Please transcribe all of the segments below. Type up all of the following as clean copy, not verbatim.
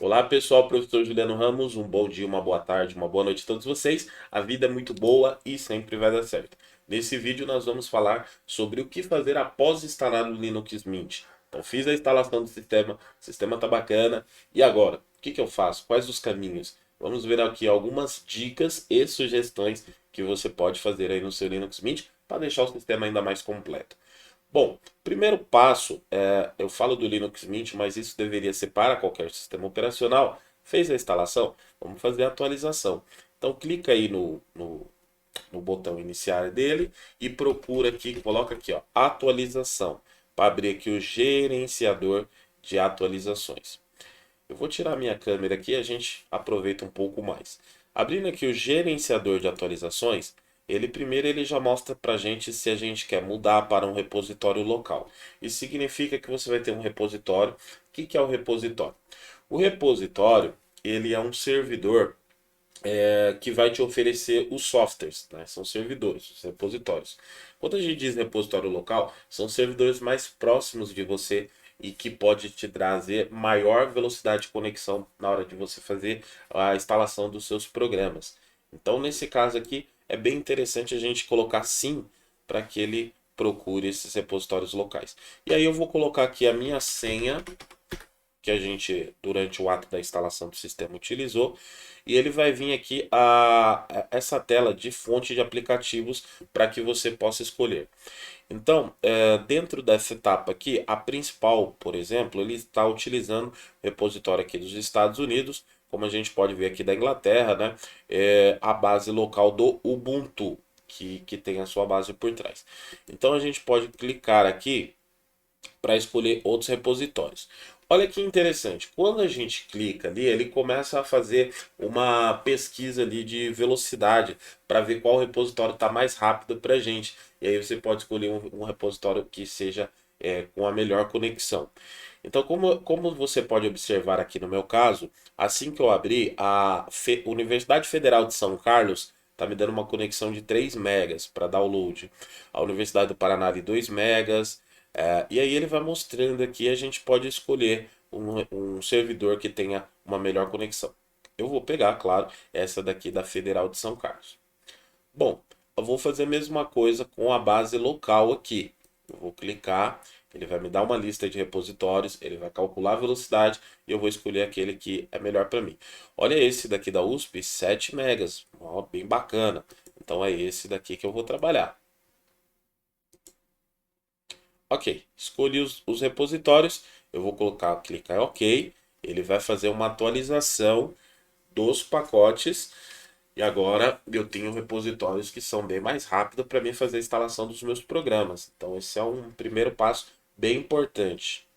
Olá pessoal, professor Juliano Ramos, um bom dia, uma boa tarde, uma boa noite a todos vocês. A vida é muito boa e sempre vai dar certo. Nesse vídeo nós vamos falar sobre o que fazer após instalar o Linux Mint. Então fiz a instalação do sistema, o sistema está bacana. E agora, o que eu faço? Quais os caminhos? Vamos ver aqui algumas dicas e sugestões que você pode fazer aí no seu Linux Mint para deixar o sistema ainda mais completo. Bom, primeiro passo, eu falo do Linux Mint, mas isso deveria ser para qualquer sistema operacional. Fez a instalação? Vamos fazer a atualização. Então clica aí no botão iniciar dele e procura aqui, coloca aqui, ó, atualização, para abrir aqui o gerenciador de atualizações. Eu vou tirar minha câmera aqui e a gente aproveita um pouco mais. Abrindo aqui o gerenciador de atualizações, ele já mostra para a gente se a gente quer mudar para um repositório local. Isso significa que você vai ter um repositório. O que é o repositório? O repositório ele é um servidor que vai te oferecer os softwares, né? São servidores, os repositórios. Quando a gente diz repositório local, são servidores mais próximos de você e que pode te trazer maior velocidade de conexão na hora de você fazer a instalação dos seus programas. Então, nesse caso aqui, é bem interessante a gente colocar sim para que ele procure esses repositórios locais. E aí eu vou colocar aqui a minha senha que a gente, durante o ato da instalação do sistema, utilizou. E ele vai vir aqui essa tela de fonte de aplicativos para que você possa escolher. Então, dentro dessa etapa aqui, a principal, por exemplo, ele está utilizando o repositório aqui dos Estados Unidos, como a gente pode ver aqui da Inglaterra, né? A base local do Ubuntu, que tem a sua base por trás. Então, a gente pode clicar aqui para escolher outros repositórios. Olha que interessante, quando a gente clica ali, ele começa a fazer uma pesquisa ali de velocidade para ver qual repositório está mais rápido para a gente. E aí você pode escolher um repositório que seja com a melhor conexão. Então, como você pode observar aqui no meu caso, assim que eu abri, a Universidade Federal de São Carlos está me dando uma conexão de 3 megas para download. A Universidade do Paraná de 2 megas. E aí ele vai mostrando aqui, a gente pode escolher um servidor que tenha uma melhor conexão. Eu vou pegar, claro, essa daqui da Federal de São Carlos. Bom, eu vou fazer a mesma coisa com a base local aqui. Eu vou clicar, ele vai me dar uma lista de repositórios, ele vai calcular a velocidade e eu vou escolher aquele que é melhor para mim. Olha esse daqui da USP, 7 megas, ó, bem bacana. Então é esse daqui que eu vou trabalhar. Ok, escolhi os repositórios, eu vou clicar em OK, ele vai fazer uma atualização dos pacotes e agora eu tenho repositórios que são bem mais rápidos para mim fazer a instalação dos meus programas. Então esse é um primeiro passo bem importante.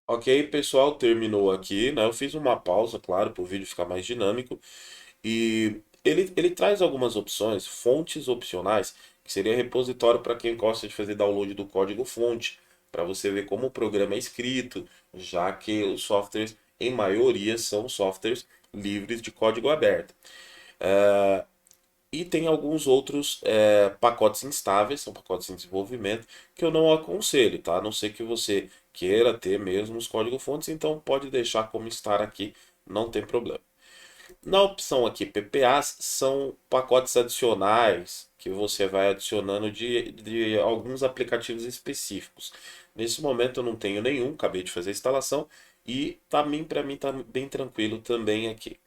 Ok, pessoal, terminou aqui, né? Eu fiz uma pausa, claro, para o vídeo ficar mais dinâmico. E ele traz algumas opções, fontes opcionais, que seria repositório para quem gosta de fazer download do código-fonte, para você ver como o programa é escrito, já que os softwares, em maioria, são softwares livres de código aberto. E tem alguns outros pacotes instáveis, são pacotes em desenvolvimento, que eu não aconselho, tá? A não ser que você queira ter mesmo os código-fontes, então pode deixar como estar aqui, não tem problema. Na opção aqui PPAs são pacotes adicionais que você vai adicionando de alguns aplicativos específicos. Nesse momento eu não tenho nenhum, acabei de fazer a instalação e também para mim está bem tranquilo também aqui.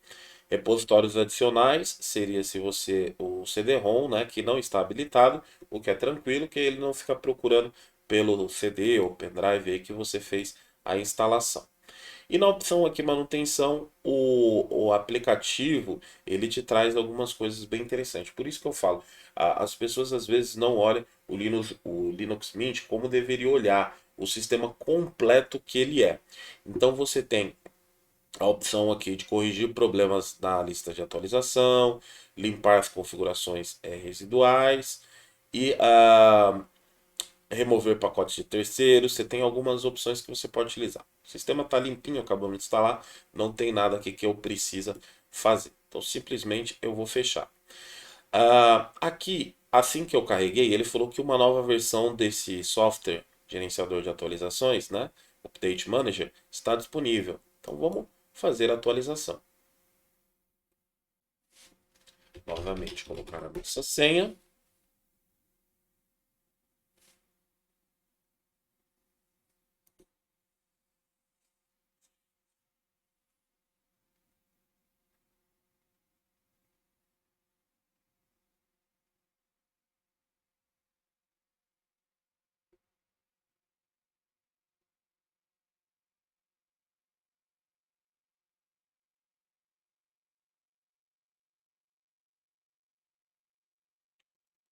Repositórios adicionais seria se você o CD-ROM, né, que não está habilitado, o que é tranquilo, que ele não fica procurando pelo CD ou pendrive aí que você fez a instalação. E na opção aqui manutenção, o aplicativo ele te traz algumas coisas bem interessantes. Por isso que eu falo, as pessoas às vezes não olham o Linux Mint como deveria olhar o sistema completo que ele é. Então você tem a opção aqui de corrigir problemas na lista de atualização, limpar as configurações residuais e remover pacotes de terceiros. Você tem algumas opções que você pode utilizar. O sistema está limpinho, acabamos de instalar, não tem nada aqui que eu precisa fazer. Então simplesmente eu vou fechar. Aqui, assim que eu carreguei, ele falou que uma nova versão desse software gerenciador de atualizações, né, Update Manager, está disponível. Então vamos fazer a atualização. Novamente colocar a nossa senha.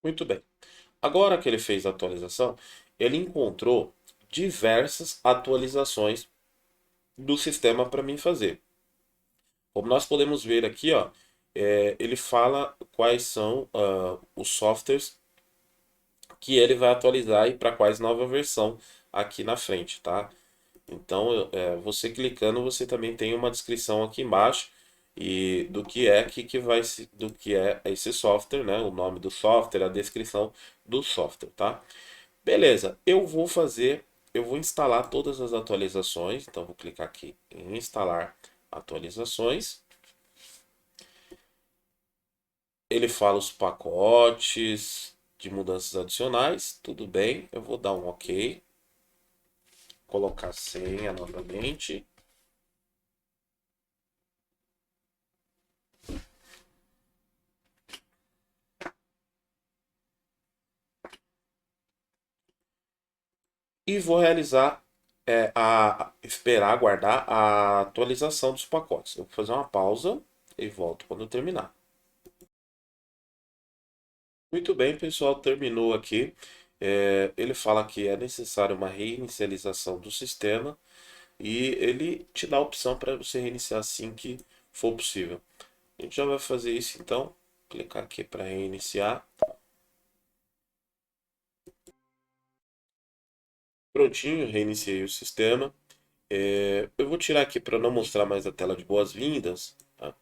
Muito bem. Agora que ele fez a atualização, ele encontrou diversas atualizações do sistema para mim fazer. Como nós podemos ver aqui, ó, ele fala quais são os softwares que ele vai atualizar e para quais nova versão aqui na frente, tá? Então, você clicando, você também tem uma descrição aqui embaixo e do que vai do que é esse software, né? O nome do software, a descrição do software, tá? Beleza, eu vou instalar todas as atualizações, então vou clicar aqui em instalar atualizações. Ele fala os pacotes de mudanças adicionais, tudo bem, eu vou dar um OK, colocar senha novamente. E vou realizar, esperar, aguardar a atualização dos pacotes. Eu vou fazer uma pausa e volto quando eu terminar. Muito bem, pessoal, terminou aqui. Ele fala que é necessário uma reinicialização do sistema e ele te dá a opção para você reiniciar assim que for possível. A gente já vai fazer isso então. Clicar aqui para reiniciar. Prontinho, reiniciei o sistema. Eu vou tirar aqui para não mostrar mais a tela de boas-vindas. Tá?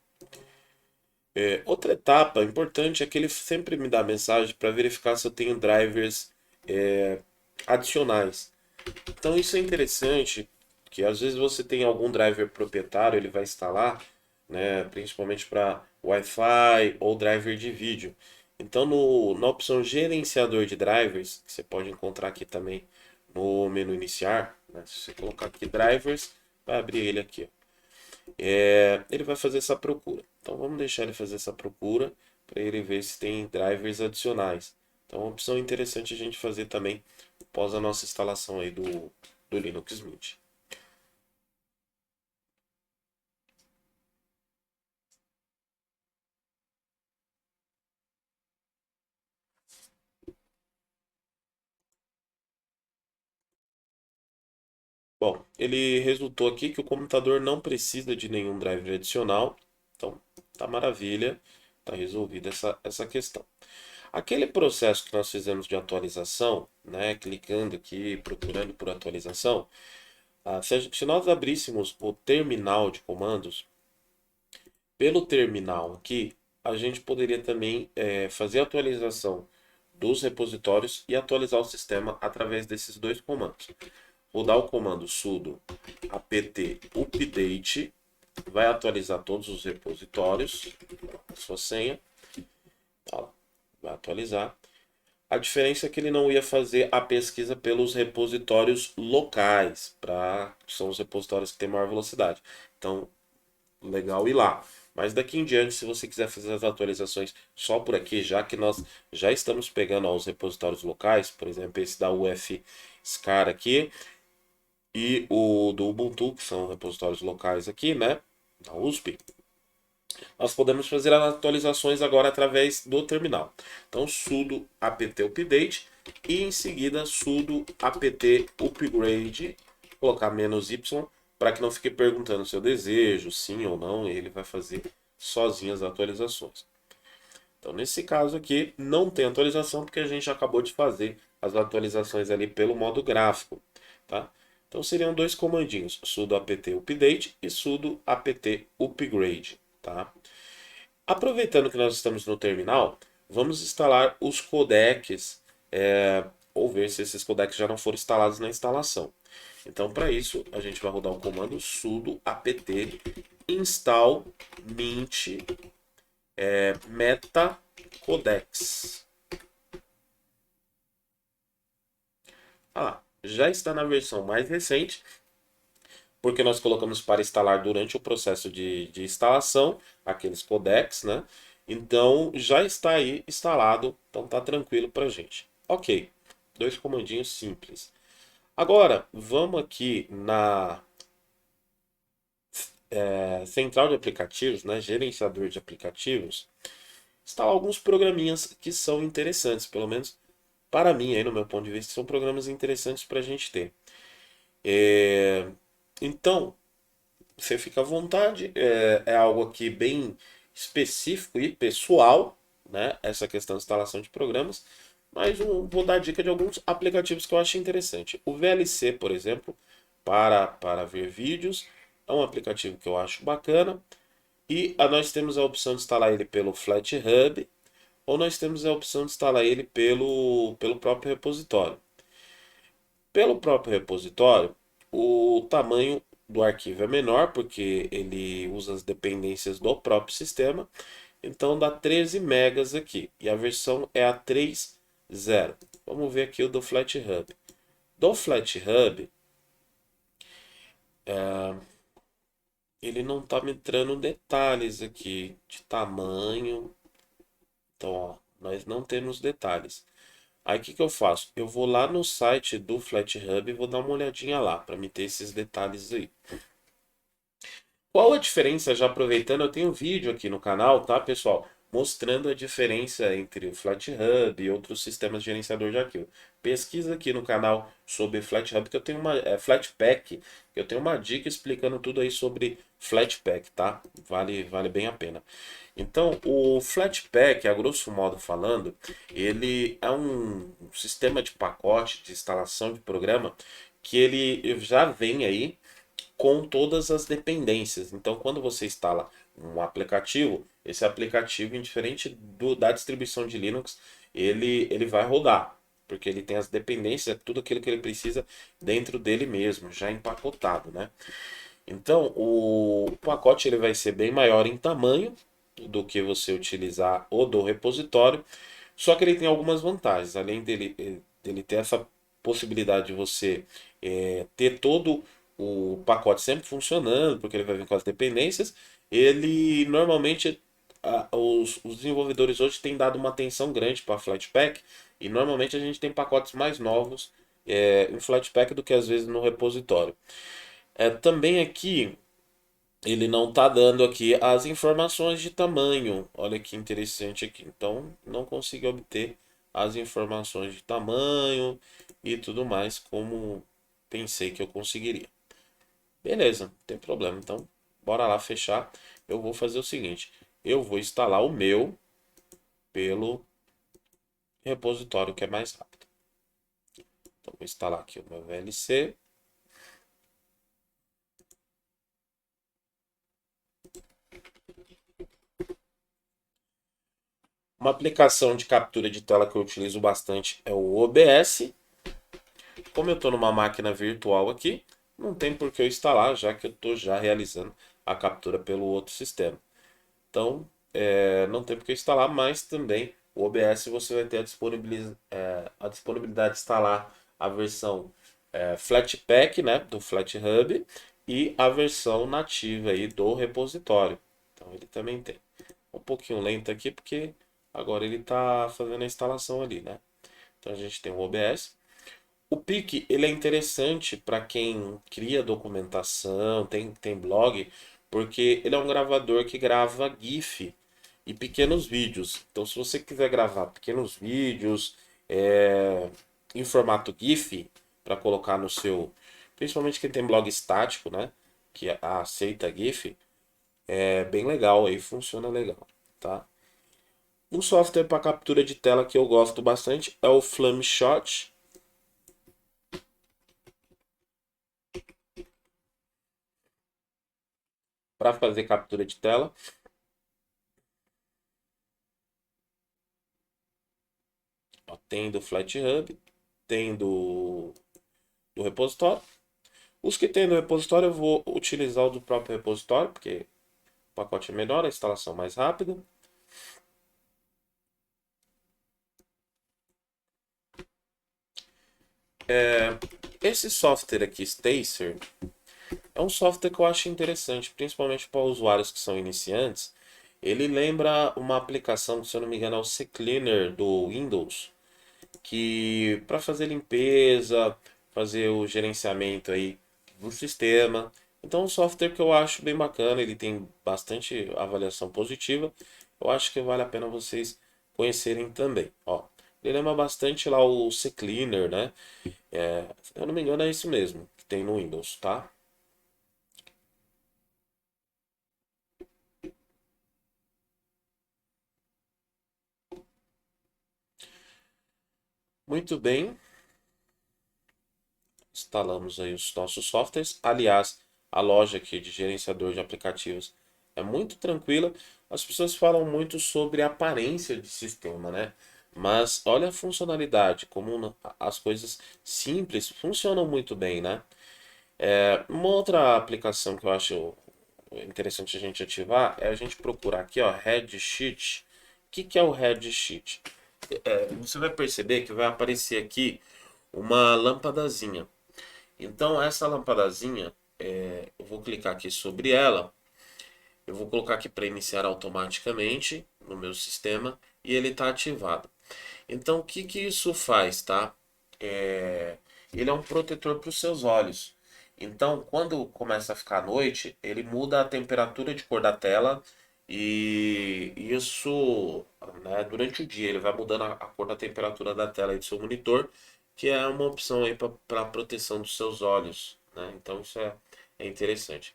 Outra etapa importante é que ele sempre me dá mensagem para verificar se eu tenho drivers adicionais. Então isso é interessante, que às vezes você tem algum driver proprietário, ele vai instalar, né, principalmente para Wi-Fi ou driver de vídeo. Então na opção gerenciador de drivers, que você pode encontrar aqui também no menu iniciar, né, se você colocar aqui drivers, vai abrir ele aqui. Ele vai fazer essa procura. Então vamos deixar ele fazer essa procura para ele ver se tem drivers adicionais. Então é uma opção interessante a gente fazer também após a nossa instalação aí do Linux Mint. Bom, ele resultou aqui que o computador não precisa de nenhum driver adicional. Então, tá maravilha, tá resolvida essa questão. Aquele processo que nós fizemos de atualização, né, clicando aqui, procurando por atualização, se nós abríssemos o terminal de comandos, pelo terminal aqui, a gente poderia também fazer a atualização dos repositórios e atualizar o sistema através desses dois comandos. Vou dar o comando sudo apt update, vai atualizar todos os repositórios, a sua senha, tá? Vai atualizar. A diferença é que ele não ia fazer a pesquisa pelos repositórios locais, que são os repositórios que têm maior velocidade. Então, legal ir lá. Mas daqui em diante, se você quiser fazer as atualizações só por aqui, já que nós já estamos pegando os repositórios locais, por exemplo, esse da UFSCar aqui e o do Ubuntu, que são repositórios locais aqui, né, da USP, nós podemos fazer as atualizações agora através do terminal. Então, sudo apt update e em seguida sudo apt upgrade, colocar "-y", para que não fique perguntando se eu desejo, sim ou não, ele vai fazer sozinho as atualizações. Então, nesse caso aqui, não tem atualização, porque a gente acabou de fazer as atualizações ali pelo modo gráfico, tá? Então, seriam dois comandinhos, sudo apt update e sudo apt upgrade, tá? Aproveitando que nós estamos no terminal, vamos instalar os codecs, ou ver se esses codecs já não foram instalados na instalação. Então, para isso, a gente vai rodar o comando sudo apt install mint metacodecs. Já está na versão mais recente, porque nós colocamos para instalar durante o processo de instalação, aqueles codecs, né? Então, já está aí instalado, então tá tranquilo para a gente. Ok, dois comandinhos simples. Agora, vamos aqui na central de aplicativos, né? Gerenciador de aplicativos, instalar alguns programinhas que são interessantes, pelo menos para mim, aí, no meu ponto de vista, são programas interessantes para a gente ter. Então, você fica à vontade, é algo aqui bem específico e pessoal, né? Essa questão de instalação de programas, mas vou dar dica de alguns aplicativos que eu acho interessante. O VLC, por exemplo, para ver vídeos, é um aplicativo que eu acho bacana. E nós temos a opção de instalar ele pelo FlatHub, ou nós temos a opção de instalar ele pelo próprio repositório. Pelo próprio repositório, o tamanho do arquivo é menor, porque ele usa as dependências do próprio sistema. Então dá 13 megas aqui. E a versão é a 3.0. Vamos ver aqui o do FlatHub. Do FlatHub, ele não está me entrando detalhes aqui de tamanho. Então, ó, nós não temos detalhes. Aí o que eu faço? Eu vou lá no site do FlatHub e vou dar uma olhadinha lá para me ter esses detalhes aí. Qual a diferença? Já aproveitando, eu tenho um vídeo aqui no canal, tá, pessoal? Mostrando a diferença entre o FlatHub e outros sistemas de gerenciador de arquivo. Pesquisa aqui no canal sobre FlatHub, que eu tenho uma Flatpak, que eu tenho uma dica explicando tudo aí sobre Flatpak, tá? Vale bem a pena. Então, o Flatpak, a grosso modo falando, ele é um sistema de pacote de instalação de programa que ele já vem aí com todas as dependências. Então, quando você instala um aplicativo, esse aplicativo, indiferente da distribuição de Linux, ele vai rodar, porque ele tem as dependências, tudo aquilo que ele precisa dentro dele mesmo, já empacotado, né? Então, o pacote ele vai ser bem maior em tamanho do que você utilizar o do repositório, só que ele tem algumas vantagens, além dele ter essa possibilidade de você ter todo o pacote sempre funcionando, porque ele vai vir com as dependências, ele normalmente, os desenvolvedores hoje têm dado uma atenção grande para Flatpak, e normalmente a gente tem pacotes mais novos em Flatpak do que às vezes no repositório. Também aqui ele não está dando aqui as informações de tamanho. Olha que interessante aqui. Então, não consegui obter as informações de tamanho e tudo mais como pensei que eu conseguiria. Beleza, não tem problema. Então, bora lá fechar. Eu vou fazer o seguinte. Eu vou instalar o meu pelo repositório que é mais rápido. Então, vou instalar aqui o meu VLC. Uma aplicação de captura de tela que eu utilizo bastante é o OBS. Como eu estou numa máquina virtual aqui, não tem por que eu instalar, já que eu estou já realizando a captura pelo outro sistema. Então, não tem por que instalar, mas também o OBS você vai ter a disponibilidade de instalar a versão Flatpak, né, do FlatHub, e a versão nativa aí do repositório. Então, ele também tem. Um pouquinho lento aqui, porque agora ele está fazendo a instalação ali, né? Então, a gente tem o OBS. O Pic, ele é interessante para quem cria documentação, tem blog, porque ele é um gravador que grava GIF e pequenos vídeos. Então, se você quiser gravar pequenos vídeos em formato GIF para colocar no seu, principalmente quem tem blog estático, né, que aceita GIF, é bem legal aí, funciona legal, tá? Um software para captura de tela que eu gosto bastante é o Flameshot. Para fazer captura de tela. Ó, tem do FlatHub tem do repositório. Os que tem no repositório eu vou utilizar o do próprio repositório, porque o pacote é menor, a instalação mais rápida. Esse software aqui, Stacer, é um software que eu acho interessante, principalmente para usuários que são iniciantes. Ele lembra uma aplicação, se eu não me engano, é o CCleaner do Windows, que para fazer limpeza, fazer o gerenciamento aí do sistema. Então, é um software que eu acho bem bacana, ele tem bastante avaliação positiva. Eu acho que vale a pena vocês conhecerem também. Ó, ele lembra bastante lá o CCleaner, né? Se eu não me engano, é isso mesmo que tem no Windows, tá? Muito bem, instalamos aí os nossos softwares. Aliás, a loja aqui de gerenciador de aplicativos é muito tranquila. As pessoas falam muito sobre a aparência de sistema, né? Mas olha a funcionalidade, como as coisas simples funcionam muito bem, né? Uma outra aplicação que eu acho interessante a gente ativar é a gente procurar aqui, ó, Headsheet. O que que é o Headsheet? Você vai perceber que vai aparecer aqui uma lâmpadazinha. Então, essa lampadazinha, eu vou clicar aqui sobre ela, eu vou colocar aqui para iniciar automaticamente no meu sistema e ele está ativado. Então, o que que isso faz, tá? Ele é um protetor para os seus olhos. Então, quando começa a ficar noite, ele muda a temperatura de cor da tela e isso, né, durante o dia, ele vai mudando a cor da temperatura da tela aí do seu monitor, que é uma opção aí para proteção dos seus olhos, né? Então, isso é interessante.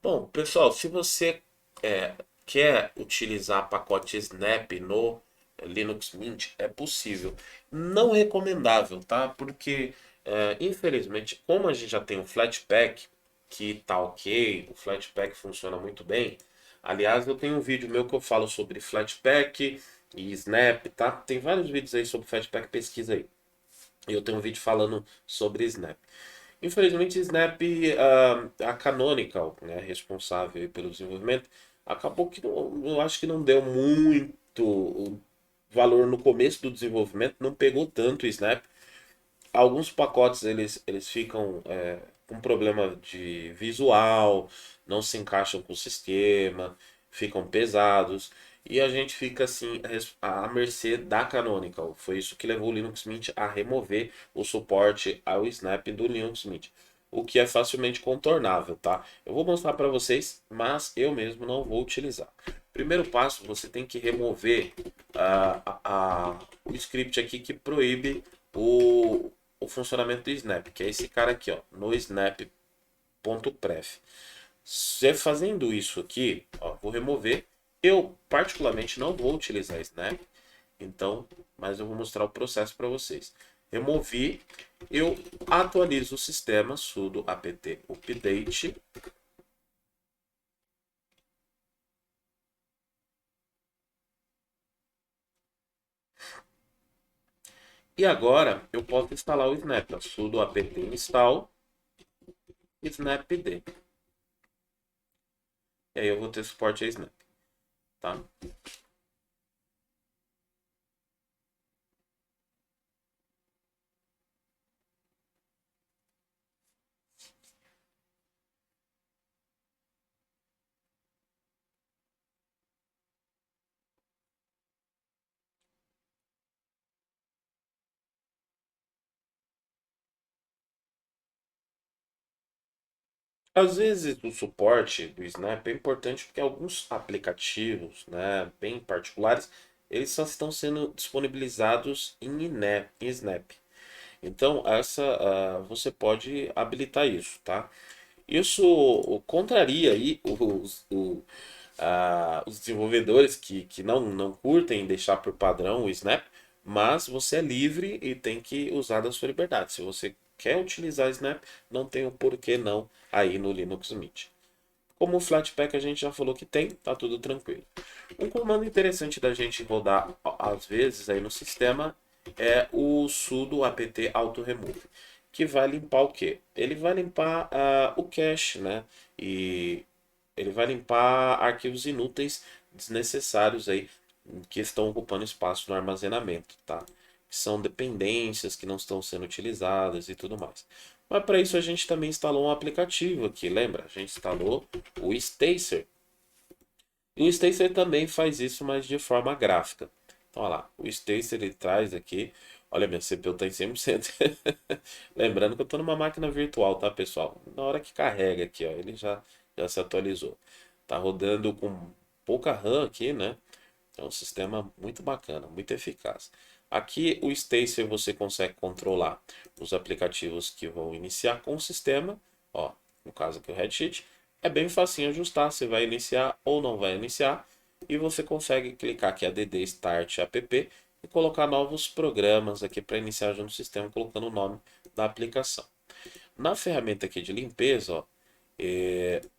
Bom, pessoal, se você é, quer utilizar pacote Snap no Linux Mint, é possível. Não recomendável, tá? Porque, infelizmente, como a gente já tem o Flatpak, que tá ok, o Flatpak funciona muito bem. Aliás, eu tenho um vídeo meu que eu falo sobre Flatpak e Snap, tá? Tem vários vídeos aí sobre Flatpak, pesquisa aí. Eu tenho um vídeo falando sobre Snap. Infelizmente, Snap, a Canonical, né, responsável aí pelo desenvolvimento, acabou que eu acho que não deu muito valor no começo do desenvolvimento, não pegou tanto o Snap. Alguns pacotes eles ficam com problema de visual, não se encaixam com o sistema, ficam pesados e a gente fica assim à mercê da Canonical. Foi isso que levou o Linux Mint a remover o suporte ao Snap do Linux Mint, o que é facilmente contornável, tá? Eu vou mostrar para vocês, mas eu mesmo não vou utilizar. Primeiro passo, você tem que remover o script aqui que proíbe o funcionamento do Snap, que é esse cara aqui, ó, no snap.pref. Você fazendo isso aqui, ó, vou remover. Eu particularmente não vou utilizar Snap, então, mas eu vou mostrar o processo para vocês. Removi, eu atualizo o sistema sudo apt update. E agora eu posso instalar o Snap, ó, sudo apt install snapd. E aí eu vou ter suporte a Snap, tá? Às vezes o suporte do Snap é importante porque alguns aplicativos, né, bem particulares, eles só estão sendo disponibilizados em Snap. Então, você pode habilitar isso, tá? Isso contraria aí os desenvolvedores que não curtem deixar por padrão o Snap, mas você é livre e tem que usar da sua liberdade. Se você quer utilizar Snap, não tem o porquê não aí no Linux Mint. Como o Flatpak a gente já falou que tem, tá tudo tranquilo. Um comando interessante da gente rodar às vezes aí no sistema é o sudo apt auto remove, que vai limpar o quê? Ele vai limpar o cache, né? E ele vai limpar arquivos inúteis, desnecessários aí, que estão ocupando espaço no armazenamento, tá? Que são dependências que não estão sendo utilizadas e tudo mais. Mas para isso a gente também instalou um aplicativo aqui, lembra? A gente instalou o Stacer. E o Stacer também faz isso, mas de forma gráfica. Então, olha lá, o Stacer ele traz aqui. Olha, minha CPU está em 100%. Lembrando que eu estou numa máquina virtual, tá, pessoal? Na hora que carrega aqui, ó, ele já se atualizou. Tá rodando com pouca RAM aqui, né? É um sistema muito bacana, muito eficaz. Aqui o Stacer você consegue controlar os aplicativos que vão iniciar com o sistema. Ó, no caso aqui o Redshift. É bem facinho ajustar, você vai iniciar ou não vai iniciar. E você consegue clicar aqui ADD Start App e colocar novos programas aqui para iniciar já no sistema, colocando o nome da aplicação. Na ferramenta aqui de limpeza, ó,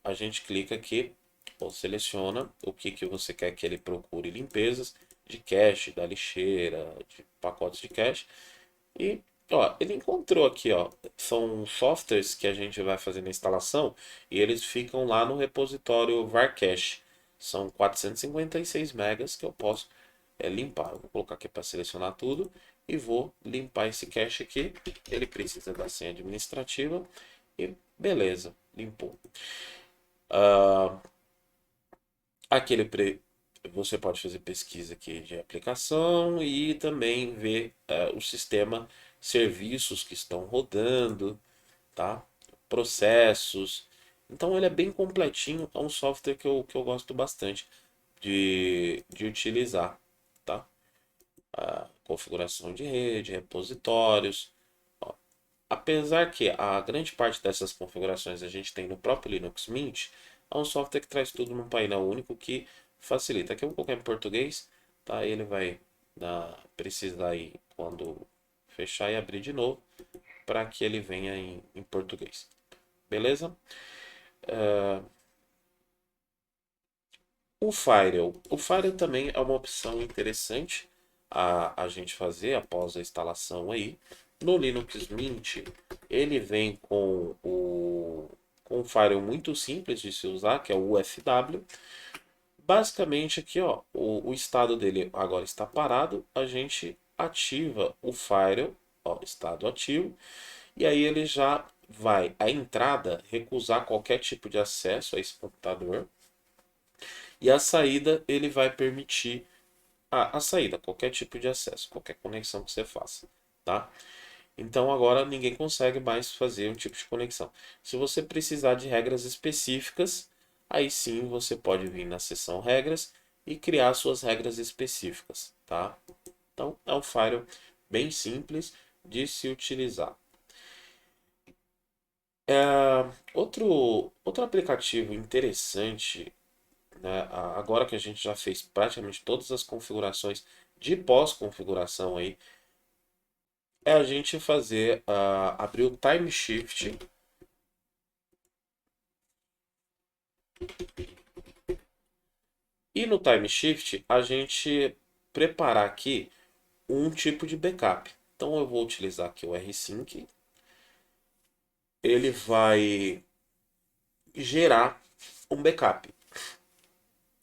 a gente clica aqui ou seleciona o que você quer que ele procure limpezas de cache, da lixeira, de pacotes de cache. E ó, ele encontrou aqui, ó, são softwares que a gente vai fazer na instalação e eles ficam lá no repositório varcache. São 456 megas que eu posso limpar. Eu vou colocar aqui para selecionar tudo e vou limpar esse cache aqui. Ele precisa da senha administrativa e beleza, limpou. Aqui você pode fazer pesquisa aqui de aplicação e também ver o sistema, serviços que estão rodando, tá? Processos. Então ele é bem completinho, é um software que eu gosto bastante de utilizar, tá? Configuração de rede, repositórios. Ó, apesar que a grande parte dessas configurações a gente tem no próprio Linux Mint, é um software que traz tudo num painel único que facilita. Aqui eu vou colocar em português, tá? Ele vai precisar aí quando fechar e abrir de novo para que ele venha em português. Beleza? O Firewall também é uma opção interessante a gente fazer após a instalação aí. No Linux Mint, ele vem com um Firewall muito simples de se usar, que é o UFW. Basicamente aqui, ó, o estado dele agora está parado, a gente ativa o Firewall, ó, estado ativo, e aí ele já vai, a entrada, recusar qualquer tipo de acesso a esse computador, e a saída ele vai permitir a saída, qualquer tipo de acesso, qualquer conexão que você faça, tá? Então agora ninguém consegue mais fazer um tipo de conexão. Se você precisar de regras específicas, aí sim você pode vir na seção regras e criar suas regras específicas, tá? Então é um firewall bem simples de se utilizar. Outro aplicativo interessante, né, agora que a gente já fez praticamente todas as configurações de pós-configuração aí, é a gente fazer, abrir o Time Shift. E no Time Shift, a gente preparar aqui um tipo de backup. Então eu vou utilizar aqui o rsync. Ele vai gerar um backup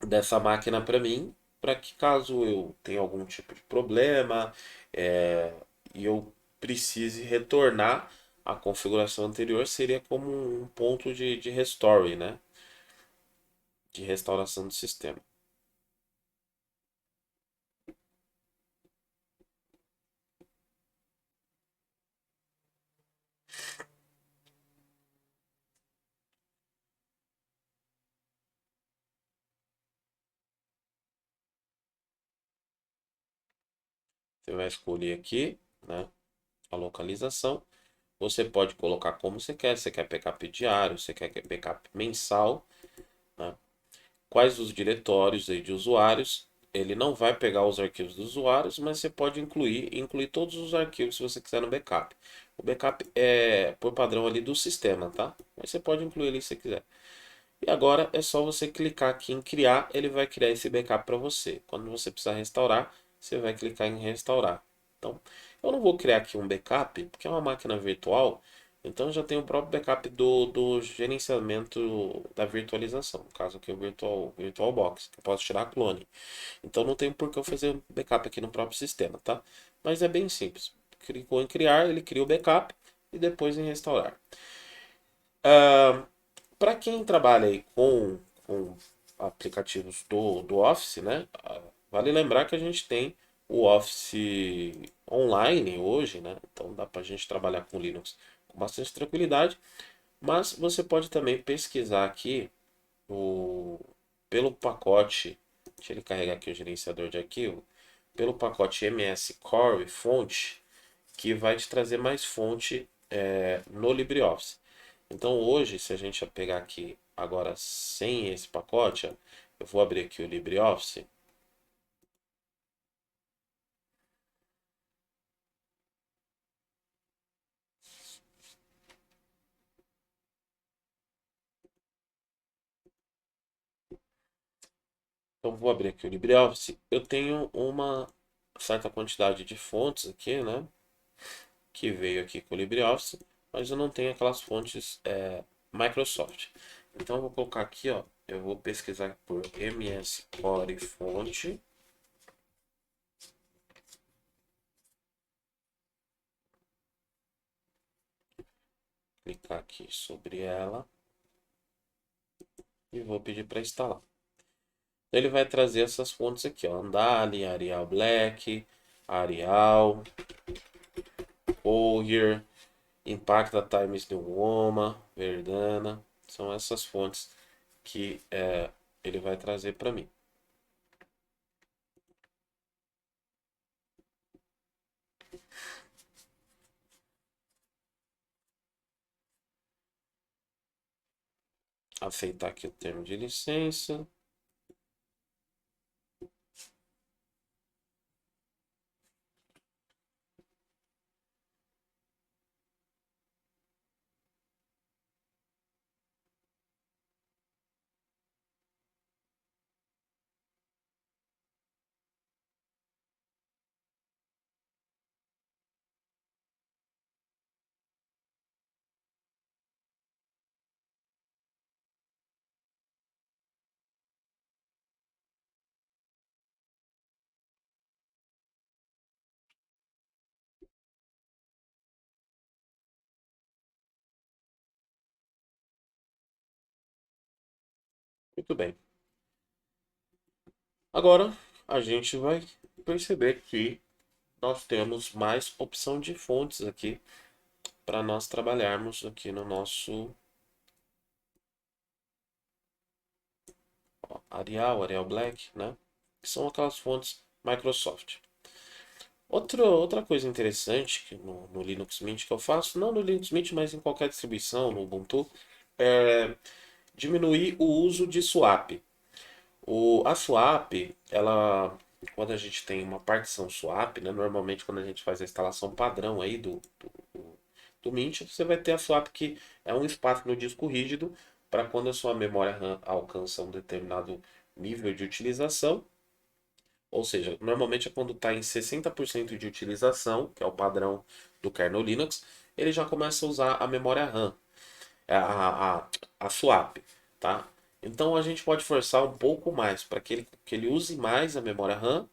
dessa máquina para mim, para que caso eu tenha algum tipo de problema e eu precise retornar à configuração anterior, seria como um ponto de restore, né? De restauração do sistema. Você vai escolher aqui, né, a localização. Você pode colocar como você quer. Você quer backup diário, você quer backup mensal, né? Quais os diretórios aí de usuários. Ele não vai pegar os arquivos dos usuários, mas você pode incluir todos os arquivos se você quiser no backup. O backup é por padrão ali do sistema, tá? Mas você pode incluir ali se você quiser. E agora é só você clicar aqui em criar, ele vai criar esse backup para você. Quando você precisar restaurar, você vai clicar em restaurar. Então, eu não vou criar aqui um backup, porque é uma máquina virtual, então já tem o próprio backup do gerenciamento da virtualização. No caso aqui, o VirtualBox, que eu posso tirar clone. Então não tem por que eu fazer backup aqui no próprio sistema, tá? Mas é bem simples. Clicou em criar, ele cria o backup e depois em restaurar. Para quem trabalha aí com aplicativos do Office, né? Vale lembrar que a gente tem o Office online hoje, né? Então dá para a gente trabalhar com Linux com bastante tranquilidade. Mas você pode também pesquisar aqui o, pelo pacote, deixa ele carregar aqui o gerenciador de arquivo, pelo pacote MS Core Fonte, que vai te trazer mais fonte no LibreOffice. Então hoje, se a gente pegar aqui agora sem esse pacote, ó, eu vou abrir aqui o LibreOffice. Então vou abrir aqui o LibreOffice. Eu tenho uma certa quantidade de fontes aqui, né? Que veio aqui com o LibreOffice, mas eu não tenho aquelas fontes Microsoft. Então eu vou colocar aqui, ó, eu vou pesquisar por MS Core Fonte. Clicar aqui sobre ela e vou pedir para instalar. Então, ele vai trazer essas fontes aqui, ó, Andali, Arial Black, Arial, Courier, Impacta Times New Woman, Verdana. São essas fontes que ele vai trazer para mim. Aceitar aqui o termo de licença. Muito bem. Agora a gente vai perceber que nós temos mais opção de fontes aqui para nós trabalharmos aqui no nosso Arial Black, né? Que são aquelas fontes Microsoft. Outra coisa interessante que no Linux Mint que eu faço, não no Linux Mint, mas em qualquer distribuição, no Ubuntu, é diminuir o uso de swap. A swap, ela, quando a gente tem uma partição swap, né, normalmente quando a gente faz a instalação padrão aí do Mint, você vai ter a swap que é um espaço no disco rígido para quando a sua memória RAM alcança um determinado nível de utilização, ou seja, normalmente é quando está em 60% de utilização, que é o padrão do kernel Linux, ele já começa a usar a memória RAM, a swap, tá? Então a gente pode forçar um pouco mais para que ele use mais a memória RAM,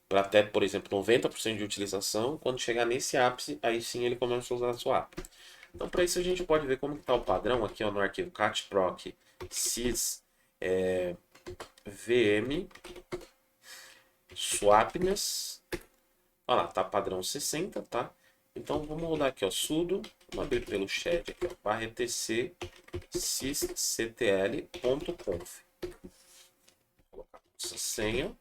para até, por exemplo, 90% de utilização. Quando chegar nesse ápice, aí sim ele começa a usar a swap. Então para isso a gente pode ver como está o padrão aqui, ó, no arquivo catproc sys vm swapness. Olha lá, tá padrão 60, tá? Então vamos rodar aqui, ó, sudo, vamos abrir pelo chat aqui, ó, /etc sysctl.conf. Vou colocar essa senha.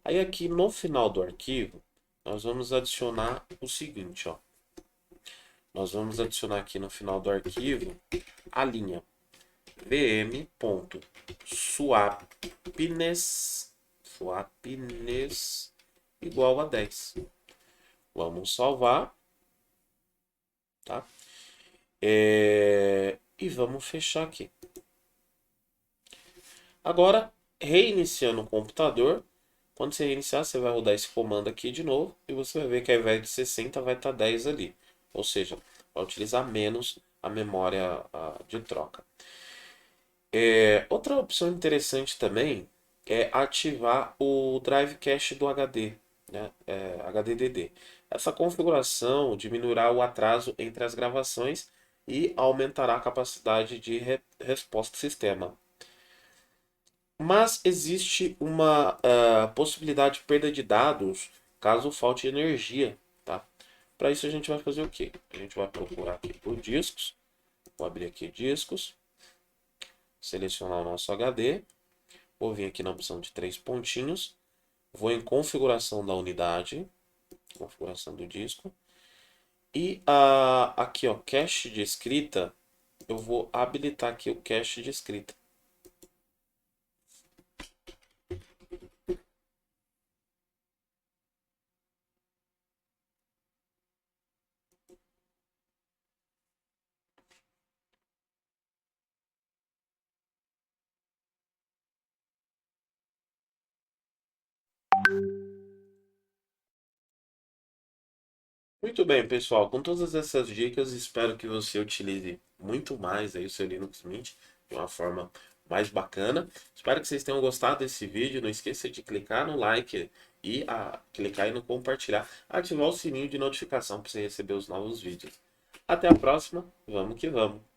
Aí aqui no final do arquivo, nós vamos adicionar o seguinte, ó. Nós vamos adicionar aqui no final do arquivo a linha vm.swapness igual a 10. Vamos salvar, tá? E vamos fechar aqui. Agora, reiniciando o computador. Quando você reiniciar, você vai rodar esse comando aqui de novo e você vai ver que ao invés de 60 vai estar 10 ali. Ou seja, vai utilizar menos a memória de troca. Outra opção interessante também é ativar o Drive Cache do HD, né? HDDD. Essa configuração diminuirá o atraso entre as gravações e aumentará a capacidade de resposta do sistema. Mas existe uma possibilidade de perda de dados caso falte energia, tá? Para isso a gente vai fazer o quê? A gente vai procurar aqui por discos, vou abrir aqui discos, selecionar o nosso HD, vou vir aqui na opção de três pontinhos, vou em configuração da unidade, configuração do disco, e aqui ó, cache de escrita, eu vou habilitar aqui o cache de escrita. Muito bem, pessoal. Com todas essas dicas, espero que você utilize muito mais aí o seu Linux Mint de uma forma mais bacana. Espero que vocês tenham gostado desse vídeo. Não esqueça de clicar no like e clicar aí no compartilhar. Ativar o sininho de notificação para você receber os novos vídeos. Até a próxima. Vamos que vamos.